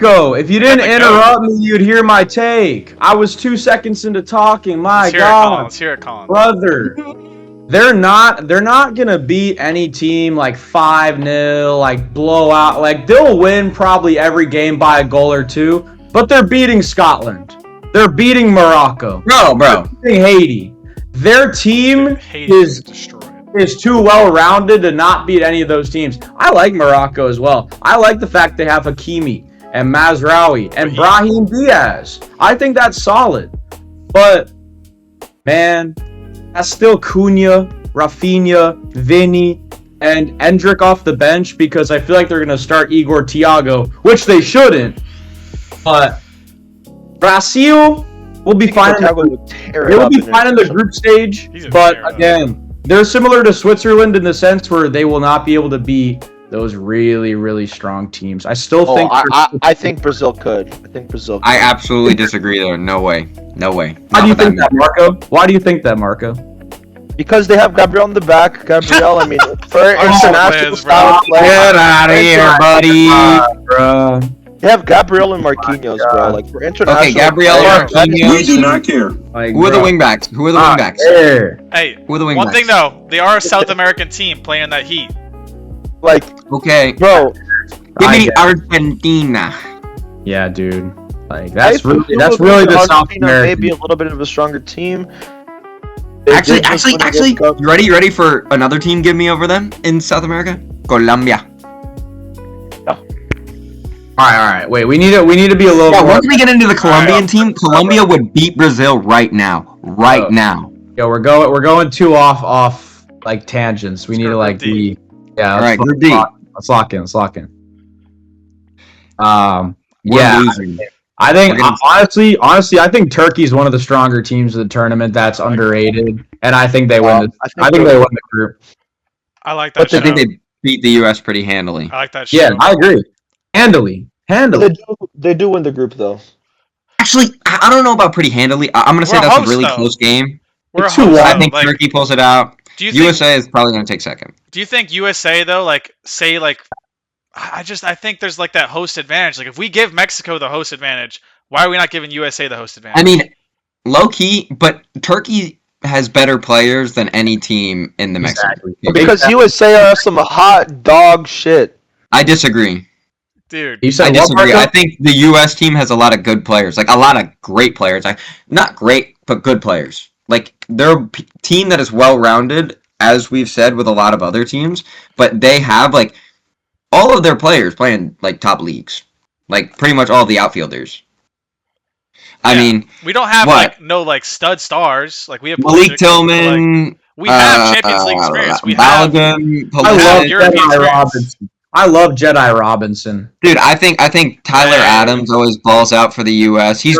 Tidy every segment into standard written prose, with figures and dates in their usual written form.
Marco, if you didn't interrupt me, you'd hear my take. I was 2 seconds into talking. My God, Let's hear it, Colin. brother. They're not gonna beat any team like 5-0, like blowout. Like they'll win probably every game by a goal or two, but they're beating Scotland. They're beating Morocco. Bro. They're beating Haiti. Their team is too well-rounded to not beat any of those teams. I like Morocco as well. I like the fact they have Hakimi and Mazraoui and Brahim Diaz. I think that's solid. But, man, that's still Cunha, Rafinha, Vinny, and Endrick off the bench because I feel like they're going to start Igor Thiago, which they shouldn't. But Brazil will be fine. They will be fine in the group stage. But, again, they're similar to Switzerland in the sense where they will not be able to beat those really, really strong teams. I still think. I think Brazil could. I absolutely disagree there. No way. Why do you think that, Marco? Why do you think that, Marco? Because they have Gabriel in the back. Gabriel, I mean, for international style play. Get out of here, buddy. Bro. They have Gabriel and Marquinhos, bro. Like for international. Okay, Gabriel and Marquinhos. We do not care. Like, Who are the wingbacks? Hey, who are the wingbacks? One thing though, they are a South American team playing in that heat. Like, okay, bro. Give me Argentina. Yeah, dude. Like that's really the South American. Maybe a little bit of a stronger team. Actually, you ready for another team? Give me over them in South America, Colombia. All right. Wait, we need to be a little. Yeah, once we get into the Colombian team, Colombia would beat Brazil right now. Yeah, we're going too off like tangents. We need to like be. Yeah. All right, group D. Let's lock in. We're losing. I think honestly, I think Turkey's one of the stronger teams of the tournament. That's underrated, and I think they win. I think they win the group. I like that. I think they beat the U.S. pretty handily. I like that. Yeah, I agree. Handily. They do win the group though. Actually, I don't know about pretty handily. I'm gonna say that's a really close game. I think Turkey pulls it out. USA is probably gonna take second. Do you think USA though, I think there's like that host advantage. Like if we give Mexico the host advantage, why are we not giving USA the host advantage? I mean, low key, but Turkey has better players than any team in the Mexican team. Because USA are some hot dog shit. I disagree. Dude, I disagree. I think the U.S. team has a lot of good players, like a lot of great players. Not great, but good players. Like they're a team that is well-rounded, as we've said with a lot of other teams. But they have like all of their players playing like top leagues, like pretty much all of the outfielders. I mean, we don't have stud stars. Like we have Malik Tillman. We have Champions League experience. We Balogun, have European Robinson. I love Jedi Robinson. Dude, I think Tyler Adams always balls out for the U.S. He's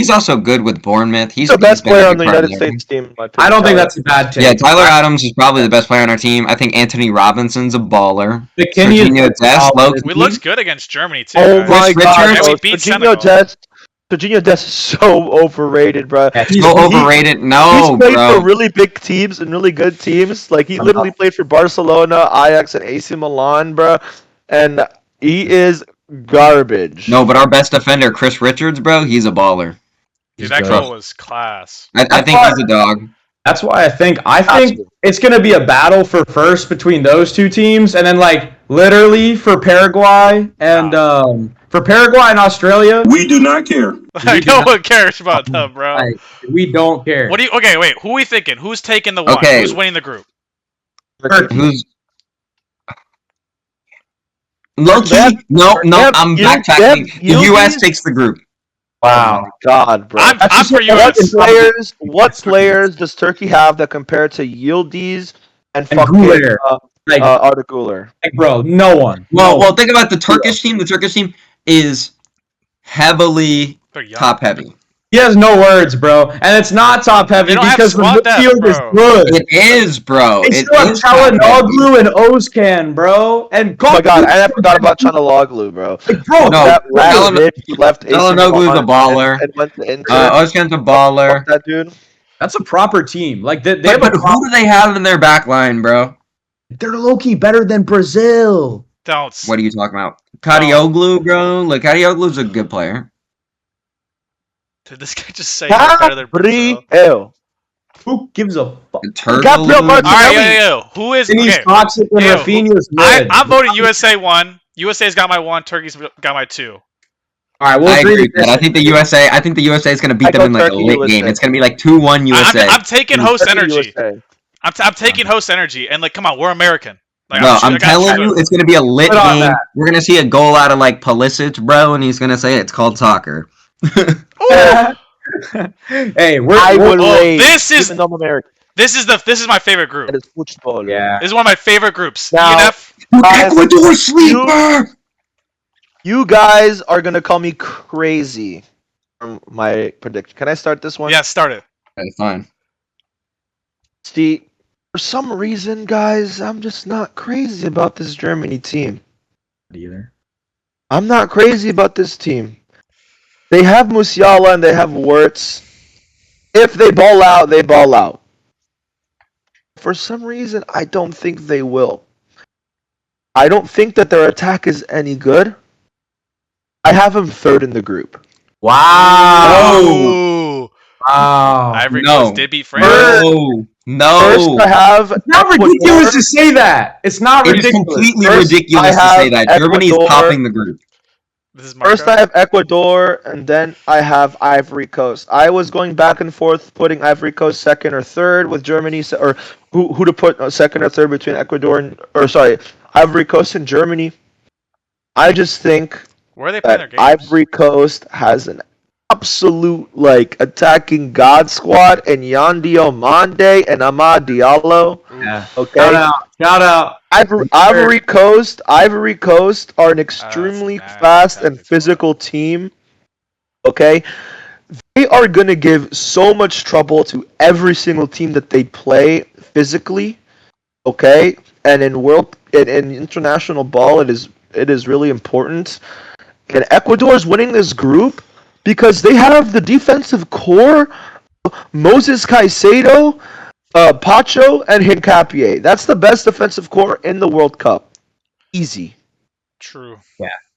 also good with Bournemouth. He's the best player on the United States team. I don't think that's a bad team. Yeah, Tyler Adams is probably the best player on our team. I think Anthony Robinson's a baller. We looked good against Germany too. Oh my God, Richards. Serginho Dest is so overrated, bro. Yeah, he's so overrated. He's played for really big teams and really good teams. Like he literally played for Barcelona, Ajax, and AC Milan, bro. And he is garbage. No, but our best defender, Chris Richards, bro, he's a baller. Dude, that goal was class. I think he's a dog. That's why I think it's gonna be a battle for first between those two teams, and then like literally for Paraguay and Australia. We do not care. No one cares about them, bro. We don't care. Okay, wait. Who are we thinking? Who's taking the one? Okay. Who's winning the group? Who's low-key? No, I'm backtracking. The U.S. takes the group. Wow. Oh my God, bro. I'm for U.S. What players does Turkey have that compare to Yildiz and fucking Arda Güler? Like, bro, no one. Well, think about the Turkish team. The Turkish team is heavily top-heavy. He has no words, bro. And it's not top-heavy because the midfield is good. It is, bro. They still have Çalhanoğlu and Özcan, bro. And oh my God, I forgot about Çalhanoğlu, bro. Like, bro, Çalhanoğlu's a baller. Özcan's a baller. That dude. That's a proper team. Like they but who do they have in their back line, bro? They're low-key better than Brazil. Don't. What are you talking about? Kadioglu, bro. Look, Kadioglu's a good player. Did this guy just say he's better than Brazil? Gabriel. Who gives a fuck? Gabriel Turtle. Martinelli. Alright, yo. Who is And he's okay? toxic and Ew. Rafinha's mid. I'm voting USA 1. USA's got my 1. Turkey's got my 2. All right, we'll I agree agree. with that. I think the USA is going to beat them in like a Turkey, late USA. game. It's going to be like 2-1 USA. I'm taking host Turkey, energy. USA. I'm taking host energy, and like, come on, we're American. Like, No, I I'm got telling you. you, it's going to be a lit Put on game. that. We're going to see a goal out of like Pulisic, bro, and he's going to say it's called soccer. Hey, I we're would Oh, rage. this is- even though I'm American. This is my favorite group. That is football. yeah. This is one of my favorite groups. Now- ENF. Ecuador sleeper! You guys are gonna call me crazy from my prediction. Can I start this one? Yeah, start it. Okay, fine. See, for some reason, guys, I'm just not crazy about this Germany team. Either. I'm not crazy about this team. They have Musiala and they have Wirtz. If they ball out, they ball out. For some reason, I don't think they will. I don't think that their attack is any good. I have them third in the group. Wow. Ooh. Wow. Ivory No. Coast did beat France. No, First, no. I have It's not Ecuador. ridiculous to say that. It's not It is ridiculous. completely First, ridiculous I to say have that. Germany is Ecuador. topping the group. This is Marco. First, I have Ecuador, and then I have Ivory Coast. I was going back and forth, putting Ivory Coast second or third with Germany, or who to put second or third between Ecuador and, Ivory Coast and Germany. I just think Where are they playing their that games? Ivory Coast has an absolute attacking god squad, and Yandi Omande and Amad Diallo. Yeah. Okay, Shout out. Ivory Coast are an extremely that's fast bad. and physical team. Okay, they are gonna give so much trouble to every single team that they play physically. Okay, and in international ball, it is really important. And Ecuador is winning this group because they have the defensive core, Moses Caicedo, Pacho, and Hincapié. That's the best defensive core in the World Cup. Easy. True.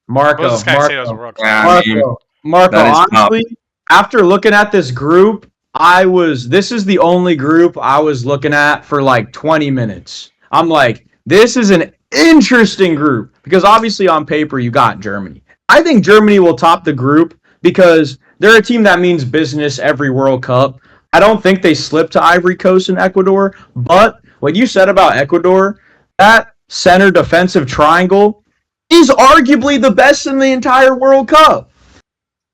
Marco. Moses Caicedo's a world Yeah, class. I mean, Marco, that is honestly, after looking at this group, this is the only group I was looking at for like 20 minutes. I'm like, this is an interesting group because obviously on paper you got Germany. I think Germany will top the group because they're a team that means business every World Cup. I don't think they slip to Ivory Coast and Ecuador, but what you said about Ecuador, that center defensive triangle is arguably the best in the entire World Cup.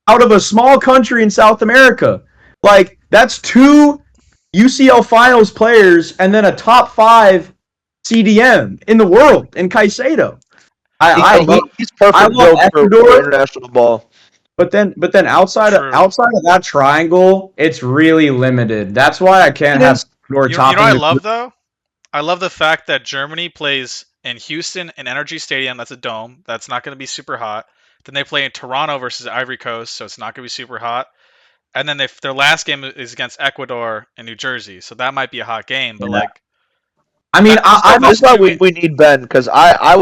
Out of a small country in South America. Like, that's 2 UCL finals players and then a top 5 CDM in the world in Caicedo. He's perfect I love build Ecuador. for international ball. But then outside True. of that triangle, it's really limited. That's why I can't have Ecuador You know topping what I the love group. though? I love the fact that Germany plays in Houston in Energy Stadium. That's a dome. That's not going to be super hot. Then they play in Toronto versus Ivory Coast, so it's not going to be super hot. And then their last game is against Ecuador in New Jersey, so that might be a hot game. But Yeah. like, I mean, That's why we need Ben, because I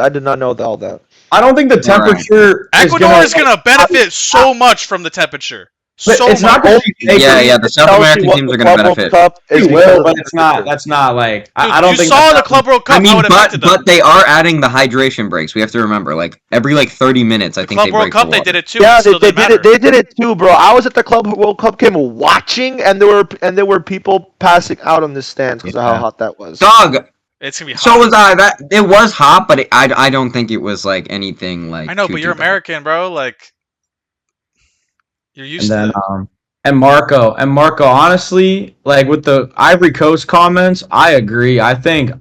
did not know all that. I don't think the temperature Ecuador is going to benefit so much from the temperature. But So it's not much. gonna be Yeah, the South American teams are going to benefit. It will, but it's not. That's not like Dude, I don't you think saw that's the Club World Cup. I mean, how it affected them. but they are adding the hydration breaks. We have to remember, like every 30 minutes, I think Club they World break Cup, the they water. did it too. Yeah, it still they didn't did matter. it. They did it too, bro. I was at the Club World Cup game watching, and there were people passing out on the stands because of how hot that was. Dog. It's gonna be hot. So was I. That it was hot, but I don't think it was like anything like. I know, too, but you're too bad. American, bro. Like, you're used And then to it. and Marco, honestly, like with the Ivory Coast comments, I agree. I think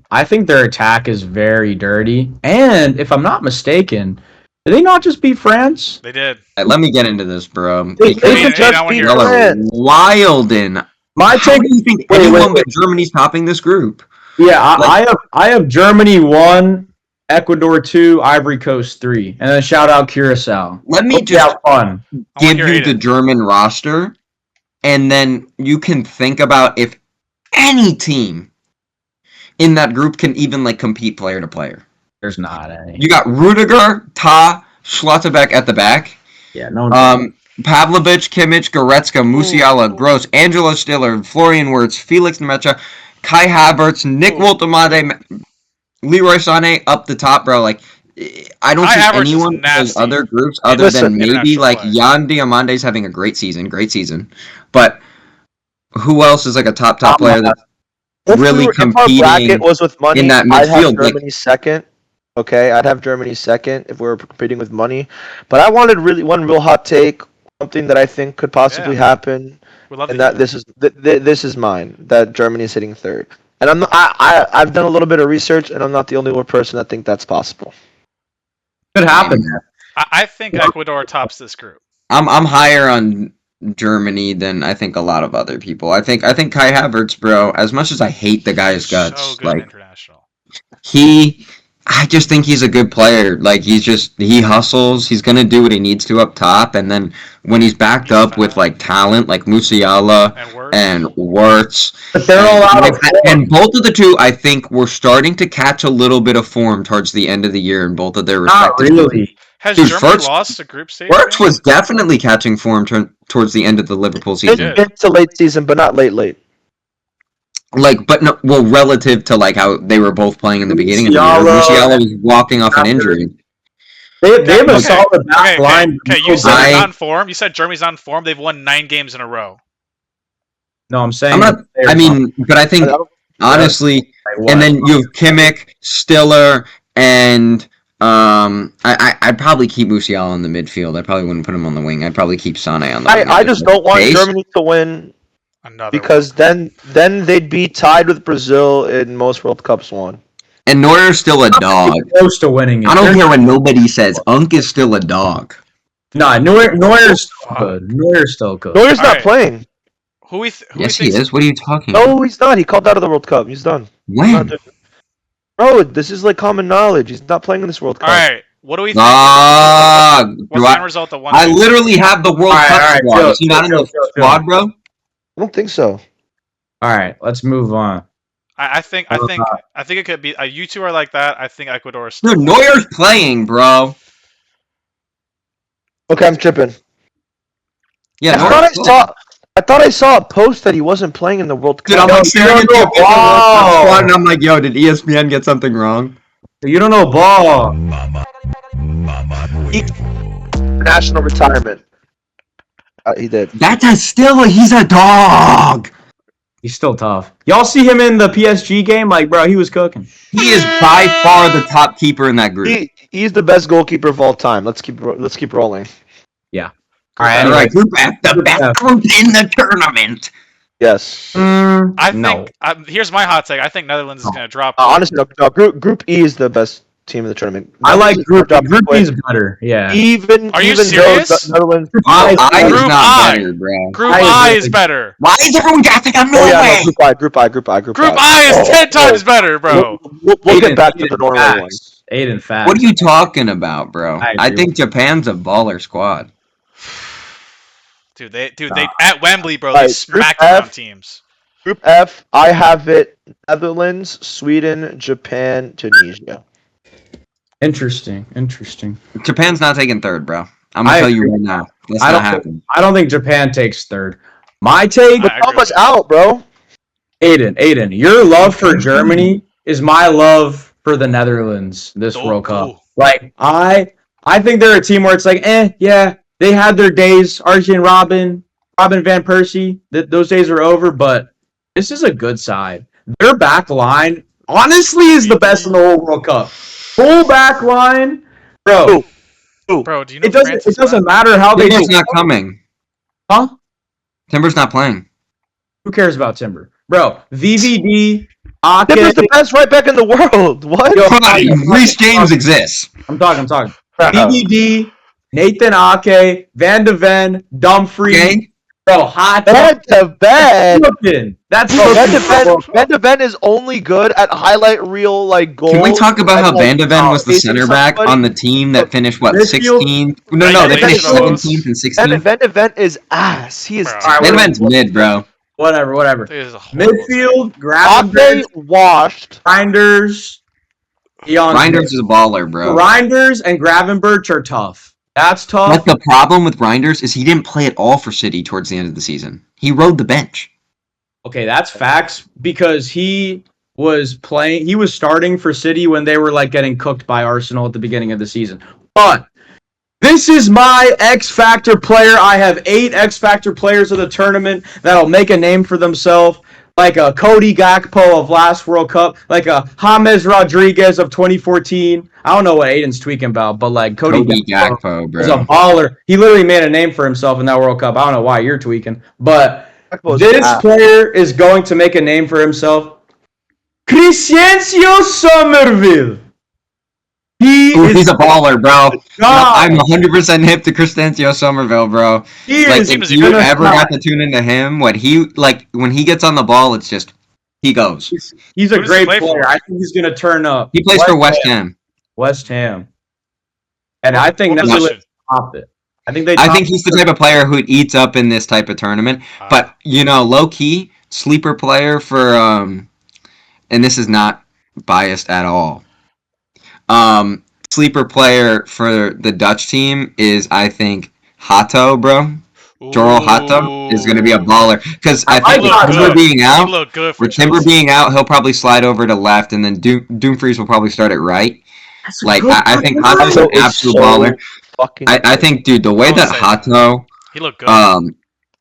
their attack is very dirty. And if I'm not mistaken, did they not just beat France? They did. Let me get into this, bro. They Because can just y'all beat are France. wildin'. My How take. do you think Wait, anyone wait. but Germany's topping this group? Yeah, I have Germany 1, Ecuador 2, Ivory Coast 3, and then shout out Curacao. Let me Hope you just have fun. I want give your you hate the it. German roster, and then you can think about if any team in that group can even compete player to player. There's not any. You got Rudiger, Ta, Schlotterbeck at the back. Yeah, no. Pavlovic, Kimmich, Goretzka, Musiala, Gross, Angelo Stiller, Florian Wirtz, Felix Nemecha, Kai Havertz, Nick Woltemade, Leroy Sané up the top, bro. Like, I don't Kai see Havertz is anyone in those nasty. other groups other than maybe international like play. Jan Diamante's having a great season. But who else is like a top player that's really If our competing bracket was with money, in that I'd have midfield? Like, Germany second. Okay, I'd have Germany second if we were competing with money. But I wanted one real hot take, something that I think could possibly happen, We'd love and to that this is mine. That Germany is hitting third. And I've done a little bit of research, and I'm not the only one person that think that's possible. Could happen. I think Ecuador tops this group. I'm higher on Germany than I think a lot of other people. I think Kai Havertz, bro. As much as I hate the guy's guts, So good like international. I just think he's a good player. Like he hustles. He's gonna do what he needs to up top, and then when he's backed up with like talent, like Musiala and Wirtz, but they're all out of form. And both of the two, I think, were starting to catch a little bit of form towards the end of the year in both of their respective. Not really. Has Dude, Germany lost a group stage? Wirtz was definitely catching form towards the end of the Liverpool season. It's a late season, but not late. Like, but no, well, relative to like how they were both playing in the beginning of the year, Musiala was walking off an injury. They have a solid back line. Okay, you said they're not in form. You said Germany's not in form. They've won 9 games in a row. No, I'm saying. I'm not. I mean, but I think honestly, and then you have Kimmich, Stiller, and I'd probably keep Musiala in the midfield. I probably wouldn't put him on the wing. I'd probably keep Sané on the wing. I just don't want Germany to win. Because then they'd be tied with Brazil in most World Cups won. And Neuer's still a dog. Close to winning it. I don't care what nobody says. Unk is still a dog. Nah, Neuer's still good. Neuer's still good. Neuer's not playing. Yes, he is. What are you talking about? No, he's not. He called out of the World Cup. He's done. When? Bro, this is like common knowledge. He's not playing in this World Cup. All right. What do we think? What's the end result of one? I literally have the World Cup squad. Is he not in the squad, bro? I don't think so. All right, let's move on. I think it could be. You two are like that. I think Ecuador is. Dude, Neuer's playing, bro. Okay, I'm tripping. Yeah, I thought I saw a post that he wasn't playing in the World Cup. Dude, I'm like staring at the World Cup squad, and I'm like, yo, did ESPN get something wrong? You don't know ball. National retirement. He did. He's a dog. He's still tough. Y'all see him in the PSG game? Like, bro, he was cooking. He is by far the top keeper in that group. He's the best goalkeeper of all time. Let's keep rolling. Yeah. All right, anyway, Group F, the best group in the tournament. Yes. I think. Here's my hot take. I think Netherlands is going to drop. Honestly, no. Group E is the best team in the tournament. I like Group E. Group E is better. Yeah. Are you serious? Netherlands. Group I is Group not I. better, bro. Group I is better. Why is everyone gassing on Norway? Oh, yeah, no, Group I. Group I is 10 times better, bro. We'll get back to the Norway one. Aiden facts. What are you talking about, bro? I think Japan's a baller squad. Dude, they at Wembley, bro. They smacked down teams. Group F, I have it: Netherlands, Sweden, Japan, Tunisia. Interesting. Japan's not taking third, bro. I'm gonna tell you right now. That's not happening. I don't think Japan takes third. My take. But Thomas out, bro. Aiden, your love for Germany is my love for the Netherlands this World Cup. Like I think they're a team where it's like, yeah, they had their days. Arjen Robben van Persie. Those days are over, but this is a good side. Their back line, honestly, is the best in the whole World Cup. Full back line, bro. Bro, do you know it doesn't matter how they do. Timber's not coming. Huh? Timber's not playing. Who cares about Timber? Bro, VVD, Ake. Timber's the best right back in the world. What? Reece James exists. I'm talking. VVD, Nathan Ake, Van de Ven, Dumfries. Okay. Bro, hot. Van de Ven. That's Van de Ven is only good at highlight reel goals. Can we talk about how Van de Ven was the center back on the team that finished 16th? No, they finished 17th and 16th. Van de Ven is ass. He is. Van de Ven's mid, bro. Whatever. Midfield, Ake washed. Grinders. Reinders is a baller, bro. Reinders and Gravenberch are tough. That's tough. But the problem with Reinders is he didn't play at all for City towards the end of the season. He rode the bench. Okay, that's facts because he was starting for City when they were like getting cooked by Arsenal at the beginning of the season. But this is my X Factor player. I have 8 X Factor players of the tournament that'll make a name for themselves. Like a Cody Gakpo of last World Cup, like a James Rodriguez of 2014. I don't know what Aiden's tweaking about, but like Cody Gakpo bro, is a baller. He literally made a name for himself in that World Cup. I don't know why you're tweaking, but this player is going to make a name for himself. Crescencio Somerville. He's a baller, bro. No, I'm 100% hip to Crescencio Somerville, bro. If you ever got to tune into him, when he gets on the ball, it's just he goes. He's a great player. I think he's gonna turn up. He plays for West Ham. West Ham, and I think that's top it. I think he's the type of player who eats up in this type of tournament. But low key sleeper player for and this is not biased at all. Sleeper player for the Dutch team is, I think, Hato, bro. Joral Hato is going to be a baller. Because I think with Timber being out, he'll probably slide over to left, and then Dumfries will probably start at right. I think Hato's an absolute baller. I think, dude, the way that Hato... He looked good.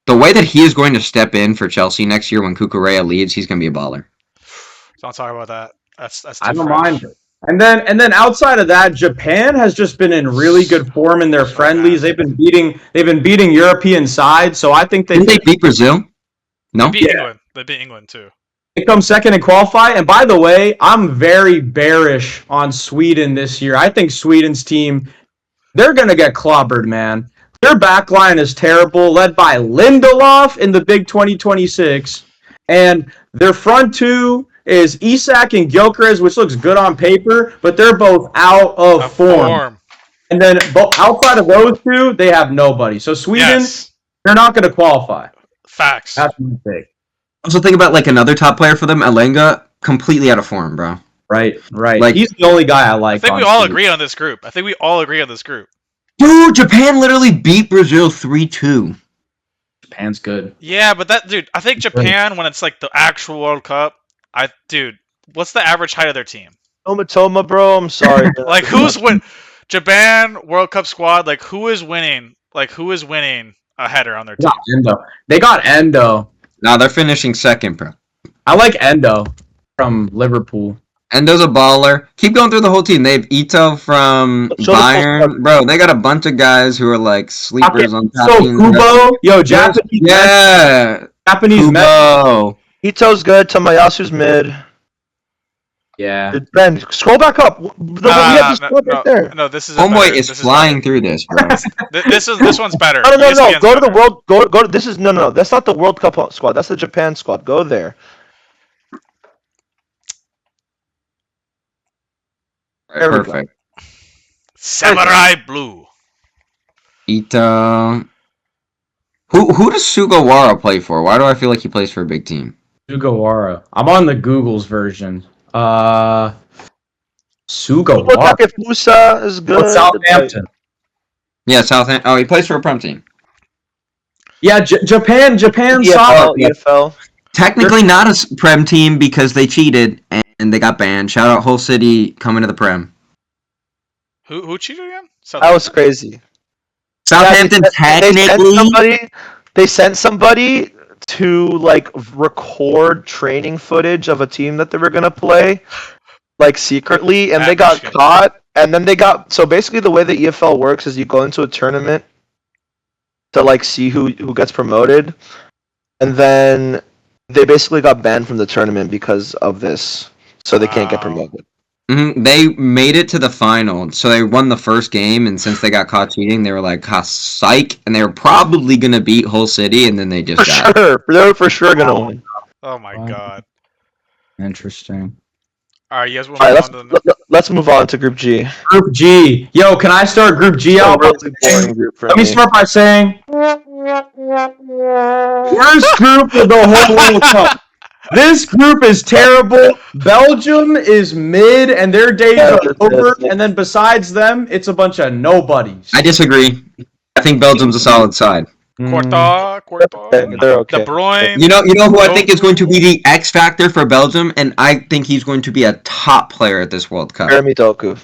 The way that he is going to step in for Chelsea next year when Cucurella leaves, he's going to be a baller. Don't talk about that. That's I don't mind it. And then outside of that, Japan has just been in really good form in their friendlies. They've been beating European sides, so I think didn't they beat Brazil? No, they beat England. They beat England too. They come second and qualify. And by the way, I'm very bearish on Sweden this year. I think Sweden's team, they're gonna get clobbered, man. Their back line is terrible, led by Lindelof in the big 2026, and their front two is Isak and Gyökeres, which looks good on paper, but they're both out of form. And then outside of those two, they have nobody. So Sweden, they're not going to qualify. Facts. That's my take. Also think about like another top player for them, Alenga, completely out of form, bro. Right. Like, he's the only guy I like. I think we all agree on this group. Dude, Japan literally beat Brazil 3-2. Japan's good. Yeah, but I think Japan, when it's like the actual World Cup, what's the average height of their team? Toma, bro. I'm sorry. Like, who's win? Japan World Cup squad. Like, who is winning? Like, who is winning a header on their team? They got Endo. Nah, they're finishing second, bro. I like Endo from Liverpool. Endo's a baller. Keep going through the whole team. They have Ito from Bayern. Bro, they got a bunch of guys who are like sleepers on top. So Kubo, Japanese. Yeah. Japanese Kubo. Ito's good. Tomayasu's mid. Yeah. Ben, scroll back up. No, this is Homeboy is flying through this, bro. this one's better. No. Go to the world. Go to this is no. That's not the World Cup squad. That's the Japan squad. Go there. Perfect. Samurai Blue. Ito. Who does Sugawara play for? Why do I feel like he plays for a big team? Sugawara. I'm on the Google's version. Sugawara. Musa is good. Southampton. Yeah, Southampton. Oh, he plays for a Prem team. Yeah, Japan solid. EFL. Technically not a Prem team because they cheated and they got banned. Shout out Hull City coming to the Prem. Who cheated again? That was crazy. Southampton technically. They sent somebody to like record training footage of a team that they were gonna play, like secretly, and they got caught. And then they got so basically the way the EFL works is you go into a tournament to like see who gets promoted, and then they basically got banned from the tournament because of this, so they can't get promoted. Mm-hmm. They made it to the final, so they won the first game, and since they got caught cheating, they were like, psych, and they were probably going to beat Hull City, and then they just got it. They were for sure going to win. Oh my god. Interesting. Alright, you guys want to move on to let's move on to Group G. Group G. Yo, can I start Group G out? Let me start by saying, worst group of the whole World Cup. This group is terrible. Belgium is mid, and their days are over. And then besides them, it's a bunch of nobodies. I disagree. I think Belgium's a solid side. Quarta. They're okay. De Bruyne. You know who I think is going to be the X factor for Belgium, and I think he's going to be a top player at this World Cup. Jeremy Doku.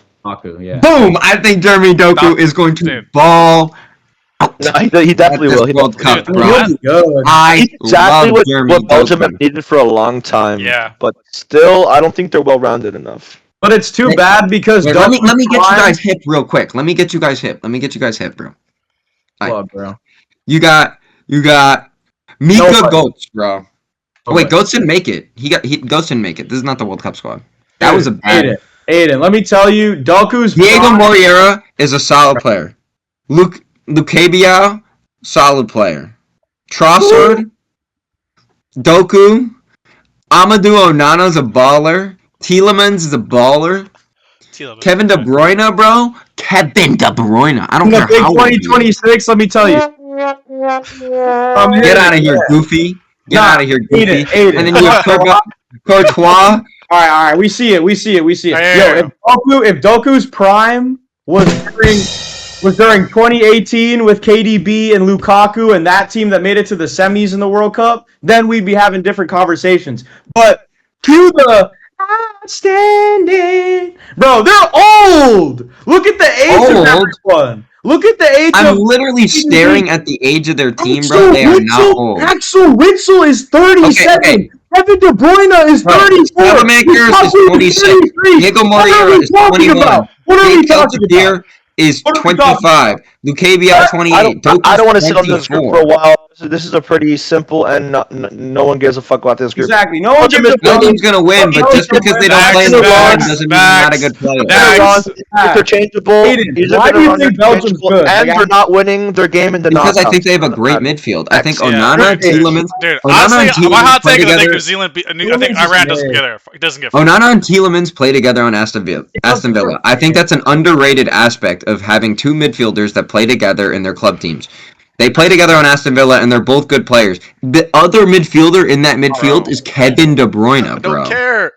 Yeah. Boom! I think Jeremy Doku is going to ball. No, he definitely will. He World Cup, Dude, bro. I exactly love Jeremy what Belgium Doku. have needed for a long time. Yeah. But still, I don't think they're well-rounded enough. But it's too bad because Wait, let me get you guys hip real quick. Let me get you guys hip, bro. What, bro? You got Mika Nobody. Goetz, bro. Oh, wait, Goetz didn't make it. Goetz didn't make it. This is not the World Cup squad. That was a bad. Aiden, let me tell you, Doku's Diego Moreira is a solid player. Lucabiao, solid player. Trossard, Doku, Amadou Onana's a baller. Tielemans is a baller. Kevin De Bruyne, bro. Kevin De Bruyne. I don't care how old he is. 2026, let me tell you. Get out of here, Goofy. Get out of here, Goofy. Aiden. And then you have Courtois. All right. We see it. Yeah. Yo, if Doku's prime was during 2018 with KDB and Lukaku and that team that made it to the semis in the World Cup, then we'd be having different conversations. But to the outstanding, bro, they're old. Look at the age of that one. Look at the age I'm of. literally staring at the age of their team, bro. They are not old. Axel Witsel is 37. Okay. Kevin De Bruyne is 34. Salamakers is 26. Diego Moreira is 21. What are we Miguel talking about? Kadir is 25. Lucabiao 28. I don't want to sit on this 24. group for a while. This is a pretty simple, and no one gives a fuck about this group. Exactly. No one gives a fuck. Belgium's gonna win, but just because they don't play in the squad doesn't mean they're not a good player. They're interchangeable. Aiden, why do you think Belgium's good? And they're not winning their game in the Because I knockouts. think they have a great midfield. I think Yeah. Onana, Tielemans. Dude, Onana and honestly, my hot play take is I think together. New Zealand. I think Iran doesn't get there. It doesn't get. Onana and Tielemans play together on Aston Villa. I think that's an underrated aspect of having two midfielders that play together in their club teams. They play together on Aston Villa, and they're both good players. The other midfielder in that midfield is Kevin De Bruyne, I bro. don't care.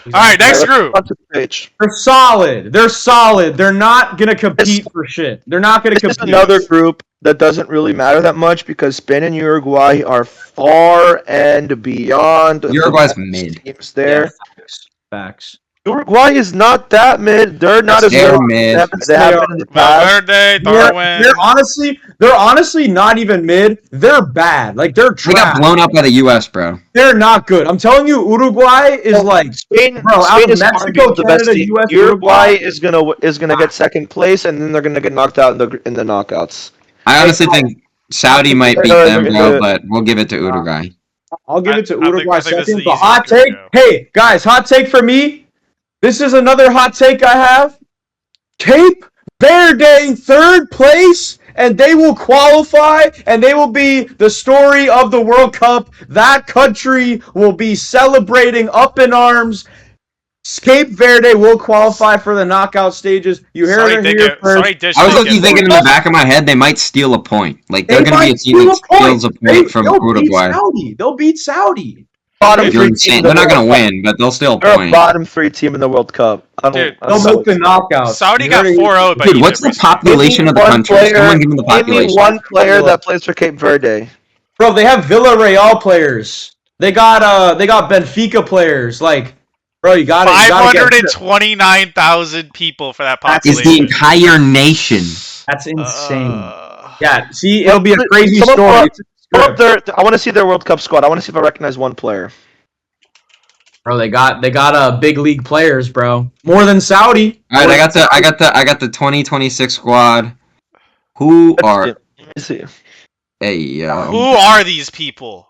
All right, next group. They're solid. They're not gonna compete for shit. They're not gonna This is compete. another group that doesn't really matter that much because Spain and Uruguay are far and beyond. Uruguay's the mid. teams there. Facts. Uruguay is not that mid. They're not as They're good mid. as they have been in the past. Valverde, They're Darwin. honestly not even mid. They're bad. Like they're They got trash. blown up by the U.S., bro. They're not good. I'm telling you, Uruguay is like Spain, Bro, out Spain of is Mexico, arguably the best Canada, team. US, Uruguay is gonna get second place, and then they're gonna get knocked out in the knockouts. I honestly think Saudi might beat them, bro, but we'll give it to Uruguay. I'll give it to I think- Uruguay I think this is second. the The hot easiest take. group, Hey guys, hot take for me. This is another hot take I have. Cape Verde third place, and they will qualify, and they will be the story of the World Cup. That country will be celebrating up in arms. Cape Verde will qualify for the knockout stages. You heard it here first. I was looking thinking in the back of my head they might steal a point. Like they're going to be a team that steals a point from Uruguay. They'll beat Saudi. Bottom You're three insane. team They're in the not going to World win, but they'll steal a Cup. They're a point. bottom 3 team in the World Cup. Dude, They'll make the knockout. Saudi You got heard it. 4-0 by Dude, Egypt what's the recently. population of the country? Someone give me the Name me population. one player that plays for Cape Verde. Bro, they have Villarreal players. They got Benfica players. Like, bro, you got it. 529,000 people for that That is population. the entire nation. That's insane. Yeah, see, it'll be a crazy Someone story. I want to see their World Cup squad. I want to see if I recognize one player. Bro, they got big league players, bro. More than Saudi. All right, I got the 2026 squad. Who are? Let me see. Hey, Who are these people?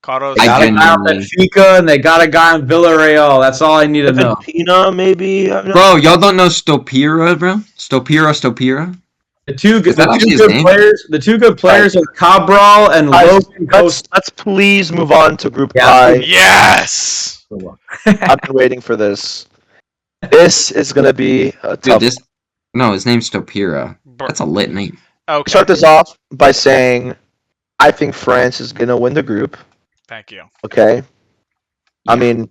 Carlos. They got a guy on genuinely- Benfica, and they got a guy on Villarreal. That's all I need to know. Pina, maybe. Bro, y'all don't know Stopira, bro? Stopira? The two Is that actually his good name? players. The two good players are Cabral and Logan Costa. Let's please move on to Group Yeah. I. Yes! I've been waiting for this. This is gonna be a tough. Dude, his name's Stopira. That's a lit name. Okay. Start this off by saying I think France is gonna win the group. Thank you. Okay. I mean,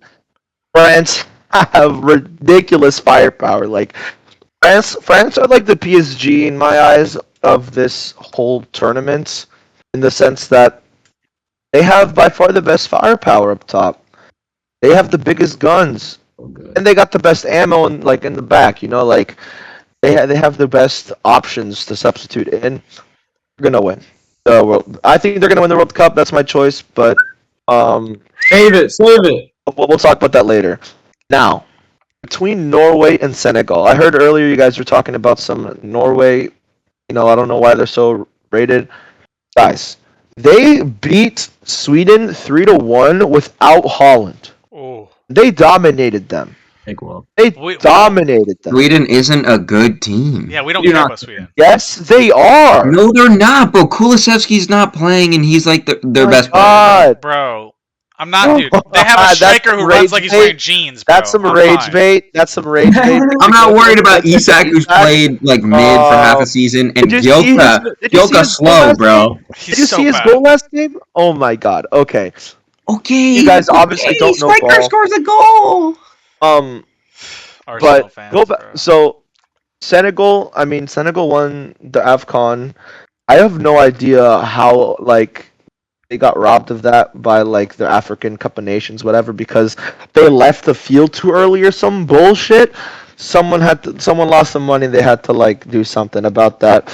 France have ridiculous firepower. Like France are like the PSG in my eyes of this whole tournament, in the sense that they have by far the best firepower up top. They have the biggest guns, and they got the best ammo in the back. Like they have the best options to substitute in. They're gonna win the world. I think they're gonna win the World Cup. That's my choice, but Save it. we'll talk about that later. Now, between Norway and Senegal, I heard earlier you guys were talking about some Norway. I don't know why they're so rated, guys. They beat Sweden 3-1 without Holland. Oh. They dominated them. Well. They dominated them. Sweden isn't a good team. Yeah, we don't care about Sweden. Yes, they are. No, they're not, bro. Kulusevski's not playing, and he's like their best player. God. Bro, I'm not, dude. They have a striker who runs like he's wearing jeans, bro. That's some rage bait. That's some rage bait. I'm not worried about Isak, who's played like mid for half a season, and Gilka slow, bro. Did you see his goal last game? Oh my god. Okay. Okay. You guys obviously don't know Striker ball. scores a goal. Arsenal But fans, go back. bro. So Senegal won the AFCON. I have no idea how they got robbed of that by the African Cup of Nations, whatever, because they left the field too early or some bullshit. Someone lost some money. They had to do something about that.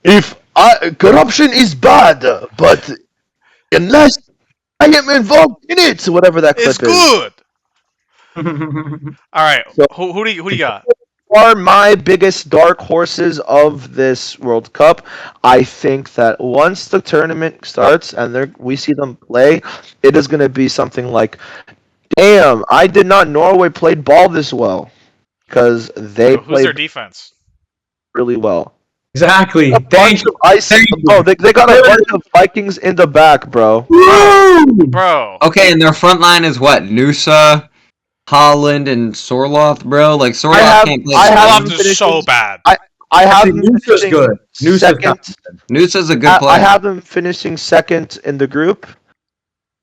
If corruption is bad, but unless I am involved in it, whatever that clip It's is. good. All right, So- who do you got? Are my biggest dark horses of this World Cup. I think that once the tournament starts and we see them play, it is going to be something like, damn, I did not Norway played ball this well, because they Who's played their defense? really well. Exactly. A bunch of ice. Oh, they got a bunch of Vikings in the back, bro. Bro. Okay, and their front line is what? Nusa, Holland, and Sorloth, bro. Like Sorloth can't play. Sorloth is so bad. I have them Nusa's finishing good. Nusa's second. Nusa's a good player. I have them finishing second in the group,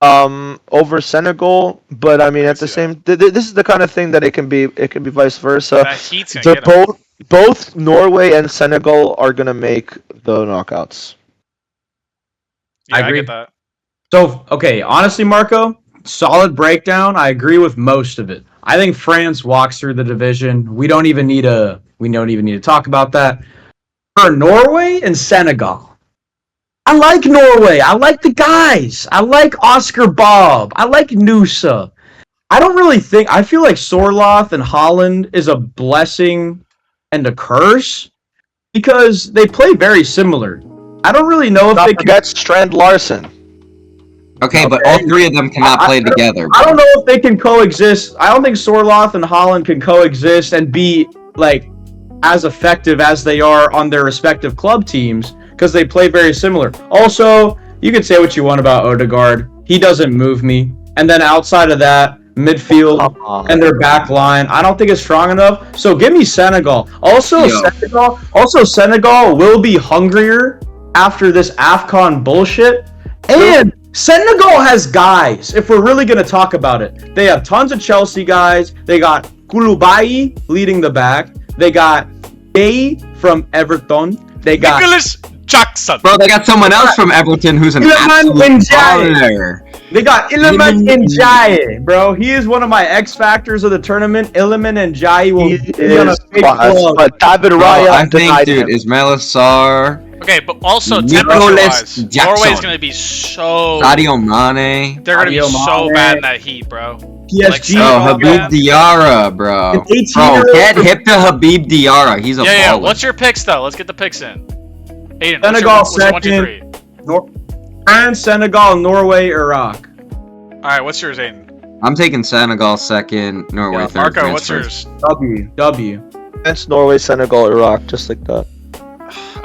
over Senegal. But I mean, at the same, this is the kind of thing that it can be vice versa. That heat's gonna get him. Both Norway and Senegal are gonna make the knockouts. Yeah, I I agree. get that. So, okay, honestly, Marco, solid breakdown. I agree with most of it. I think France walks through the division. We don't even need to talk about that. For Norway and Senegal, I like Norway. I like the guys. I like Oscar Bob. I like Nusa. I feel like Sorloth and Holland is a blessing and a curse because they play very similar. I don't really know if Not they can. forget Strand Larson. Okay, but all three of them cannot play together. I don't know if they can coexist. I don't think Sorloth and Holland can coexist and be as effective as they are on their respective club teams because they play very similar. Also, you can say what you want about Odegaard. He doesn't move me. And then outside of that, midfield and their back line, I don't think it's strong enough. So give me Senegal. Also, Senegal will be hungrier after this AFCON bullshit. And Senegal has guys, if we're really going to talk about it. They have tons of Chelsea guys. They got Koulibaly leading the back. They got Gay from Everton. They got Nicholas Jackson. Bro, they got someone else from Everton who's an absolute baller. They got Iliman Ndiaye, bro. He is one of my X factors of the tournament. Iliman Ndiaye will be on a big club. But David Raya, I think, dude, Ismail Assar, Okay, but also Nicolas temperature-wise, Jackson. Norway's gonna be so. Sadio Mane. They're gonna be Sadio so Mane. bad in that heat, bro. PSG. Oh, Senegal, Habib man. Diarra, bro. An 18-year-old Bro, get hip to Habib Diarra. He's a Yeah. baller. What's your picks though? Let's get the picks in. Aiden, Senegal what's your 1, 2, 3? France, Senegal, Norway, Iraq. All right, what's yours, Aiden? I'm taking Senegal second, Norway Yeah, third. Marco, France what's first. yours? W. against Norway, Senegal, Iraq, just like that.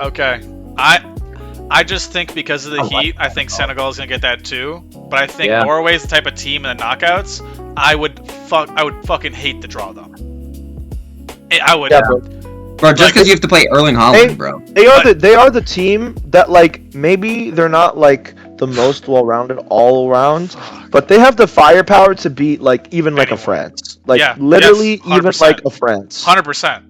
Okay, I just think because of the heat, I think Senegal is gonna get that too. But I think Norway's the type of team in the knockouts. I would fucking hate to draw them. I would. Yeah, Bro, just because you have to play Erling Haaland, bro. They are the team that maybe they're not the most well-rounded all around, but they have the firepower to beat like even like a Anyone. France, like Yeah, literally yes, even 100%. like a France. 100%.